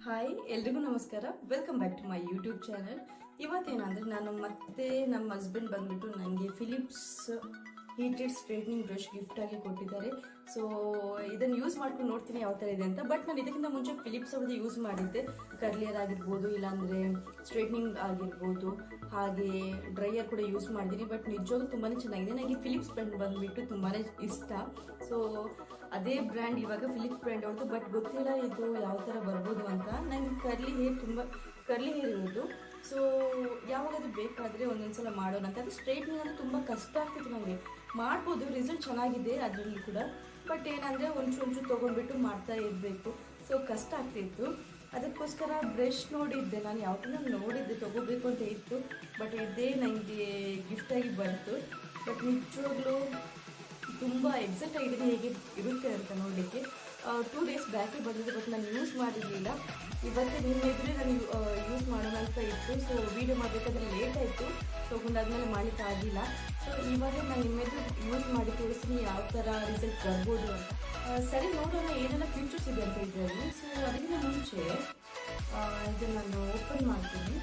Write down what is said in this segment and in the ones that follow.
Hi ಎಲ್ರಿಗೂ ನಮಸ್ಕಾರ. Welcome back to my YouTube channel. ಇವತ್ತೇನಂದ್ರೆ ನಾನು ಮತ್ತೆ ನಮ್ಮ ಹಸ್ಬೆಂಡ್ ಬಂದ್ಬಿಟ್ಟು ನನಗೆ Philips heated straightening brush gift ಆಗಿ ಕೊಟ್ಟಿದ್ದಾರೆ. ಸೊ ಇದನ್ನು ಯೂಸ್ ಮಾಡ್ಕೊಂಡು ನೋಡ್ತೀನಿ ಯಾವ ಥರ ಇದೆ ಅಂತ. ಬಟ್ ನಾನು ಇದಕ್ಕಿಂತ ಮುಂಚೆ ಫಿಲಿಪ್ಸ್ ಅವ್ರದ್ದು ಯೂಸ್ ಮಾಡಿದ್ದೆ. ಕರ್ಲಿಯರ್ ಆಗಿರ್ಬೋದು, ಇಲ್ಲಾಂದರೆ ಸ್ಟ್ರೈಟ್ನಿಂಗ್ ಆಗಿರ್ಬೋದು, ಹಾಗೆ ಡ್ರೈಯರ್ ಕೂಡ ಯೂಸ್ ಮಾಡಿದ್ದೀನಿ. ಬಟ್ ನಿಜವಾಗ್ಲೂ ತುಂಬಾ ಚೆನ್ನಾಗಿದೆ. ನನಗೆ ಫಿಲಿಪ್ಸ್ ಬ್ರ್ಯಾಂಡ್ ಬಂದುಬಿಟ್ಟು ತುಂಬಾ ಇಷ್ಟ. ಸೊ ಅದೇ ಬ್ರ್ಯಾಂಡ್ ಇವಾಗ ಫಿಲಿಪ್ಸ್ ಬ್ರ್ಯಾಂಡ್ ಅವ್ರದ್ದು. ಬಟ್ ಗೊತ್ತಿಲ್ಲ ಇದು ಯಾವ ಥರ ಬರ್ಬೋದು ಅಂತ. ನನಗೆ ಕರ್ಲಿ ಹೇರ್ ಇರೋದು. ಸೊ ಯಾವಾಗಾದ್ರೂ ಬೇಕಾದರೆ ಒಂದೊಂದ್ಸಲ ಮಾಡೋಣ ಅಂತ. ಅದು ಸ್ಟ್ರೈಟ್ನಿಂಗ್ ಅಂದರೆ ತುಂಬ ಕಷ್ಟ ಆಗ್ತಿತ್ತು ನನಗೆ. ಮಾಡ್ಬೋದು, ರಿಸಲ್ಟ್ ಚೆನ್ನಾಗಿದೆ ಅದರಲ್ಲಿ ಕೂಡ. ಬಟ್ ಏನಂದರೆ ಒಂಚೂರು ತೊಗೊಂಡ್ಬಿಟ್ಟು ಮಾಡ್ತಾ ಇರಬೇಕು. ಸೊ ಕಷ್ಟ ಆಗ್ತಿತ್ತು. ಅದಕ್ಕೋಸ್ಕರ ಬ್ರಷ್ ನೋಡಿದ್ದೆ ನಾನು, ಯಾವ ಥರ ನೋಡಿದ್ದೆ ತೊಗೋಬೇಕು ಅಂತ ಇತ್ತು. ಬಟ್ ಇದೇ ನನಗೆ ಗಿಫ್ಟಾಗಿ ಬಂತು. ಬಟ್ ನಿಜವಾಗ್ಲೂ ತುಂಬ ಎಕ್ಸೈಟ್ ಆಗಿದ್ದೀನಿ ಹೇಗೆ ಇರುತ್ತೆ ಅಂತ ನೋಡಲಿಕ್ಕೆ. 2 ಡೇಸ್ ಬ್ಯಾಕೆ ಬಂದಿದೆ. ಬಟ್ ನಾನು ಯೂಸ್ ಮಾಡಿರಲಿಲ್ಲ. ಇವತ್ತೇ ನಿಮ್ಮ ಎದುರೇ ನಾನು ಯೂಸ್ ಮಾಡೋಣ ಅಂತ ಇತ್ತು. ಸೊ ವೀಡಿಯೋ ಮಾಡಬೇಕಾದ್ರೆ ಲೇಟ್ ಆಯಿತು. ಸೊ ಮುಂದಾದ್ಮೇಲೆ ಮಾಡಲಿಕ್ಕೆ ಆಗಿಲ್ಲ. ಸೊ ಇವಾಗ ನಾನು ನಿಮ್ಮ ಎದುರು ಯೂಸ್ ಮಾಡಿ ತೋರಿಸ್ತೀನಿ ಯಾವ ಥರ ರಿಸಲ್ಟ್ ಬರ್ಬೋದು ಅಂತ. ಸರಿ, ನೋಡೋಣ ಏನೆಲ್ಲ ಫ್ಯೂಚರ್ಸ್ ಇದೆ ಅಂತ ಇದರಲ್ಲಿ. ಸೊ ಅದಕ್ಕಿಂತ ಮುಂಚೆ ಇದನ್ನು ನಾನು ಓಪನ್ ಮಾಡ್ತೀನಿ.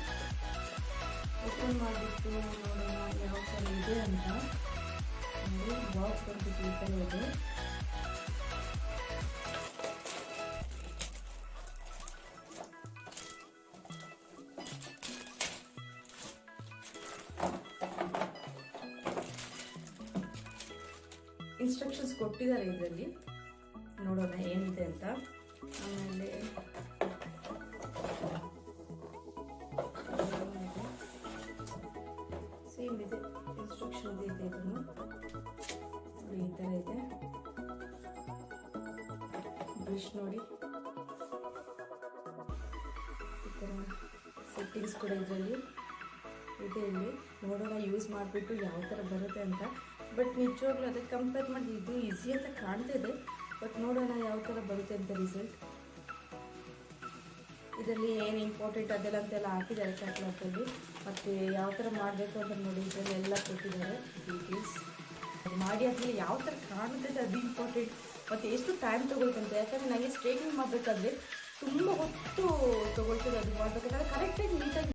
ಓಪನ್ ಮಾಡಿಬಿಟ್ಟು ನೋಡೋಣ ಯಾವ ಥರ ಇದೆ ಅಂತ. ಬಾಕ್ಸ್ ಬಂದ್ಬಿಟ್ಟು ಈ ಥರ ಇದೆ. ಇನ್ಸ್ಟ್ರಕ್ಷನ್ಸ್ ಕೊಟ್ಟಿದ್ದಾರೆ ಇದರಲ್ಲಿ, ನೋಡೋಣ ಏನಿದೆ ಅಂತ. ಆಮೇಲೆ ಸೇಮ್ ಇದೆ, ಇನ್ಸ್ಟ್ರಕ್ಷನ್ ಇದೆ. ಇದನ್ನು ನೋಡಿ, ಈ ಥರ ಇದೆ ಬ್ರಷ್. ನೋಡಿ ಈ ಥರ ಸೆಟ್ಟಿಂಗ್ಸ್ ಕೂಡ ಇದರಲ್ಲಿ ಇದೆ. ಇಲ್ಲಿ ನೋಡೋಣ ಯೂಸ್ ಮಾಡಿಬಿಟ್ಟು ಯಾವ ಥರ ಬರುತ್ತೆ ಅಂತ. ಬಟ್ ನಿಜವಾಗ್ಲೂ ಅದಕ್ಕೆ ಕಂಪೇರ್ ಮಾಡಿ ಇದು ಈಸಿ ಅಂತ ಕಾಣ್ತಿದೆ. ಬಟ್ ನೋಡೋಣ ಯಾವ ಥರ ಬರುತ್ತೆ ಅಂತ ರಿಸಲ್ಟ್. ಇದರಲ್ಲಿ ಏನು ಇಂಪಾರ್ಟೆಂಟ್ ಅದೆಲ್ಲ ಅಂತೆಲ್ಲ ಹಾಕಿದ್ದಾರೆ ಕ್ಯಾಟ್ಲಾಗಲ್ಲಿ. ಮತ್ತು ಯಾವ ಥರ ಮಾಡಬೇಕು ಅಂತ ನೋಡಿ ಇದರಲ್ಲಿ ಎಲ್ಲ ಕೊಟ್ಟಿದ್ದಾರೆ ಡೀಟೇಲ್ಸ್. ಮಾಡಿ ಅದರಲ್ಲಿ ಯಾವ ಥರ ಕಾಣುತ್ತೆ ಅದು ಇಂಪಾರ್ಟೆಂಟ್. ಮತ್ತು ಎಷ್ಟು ಟೈಮ್ ತೊಗೊಳ್ತಂತ. ಯಾಕಂದರೆ ನನಗೆ ಸ್ಟ್ರೈಟ್ನಿಂಗ್ ಮಾಡಬೇಕಾದ್ರೆ ತುಂಬ ಹೊತ್ತು ತೊಗೊಳ್ತದೆ. ಅದು ಮಾಡಬೇಕಾದ್ರೆ ಕರೆಕ್ಟಾಗಿ ನೀಟಾಗಿ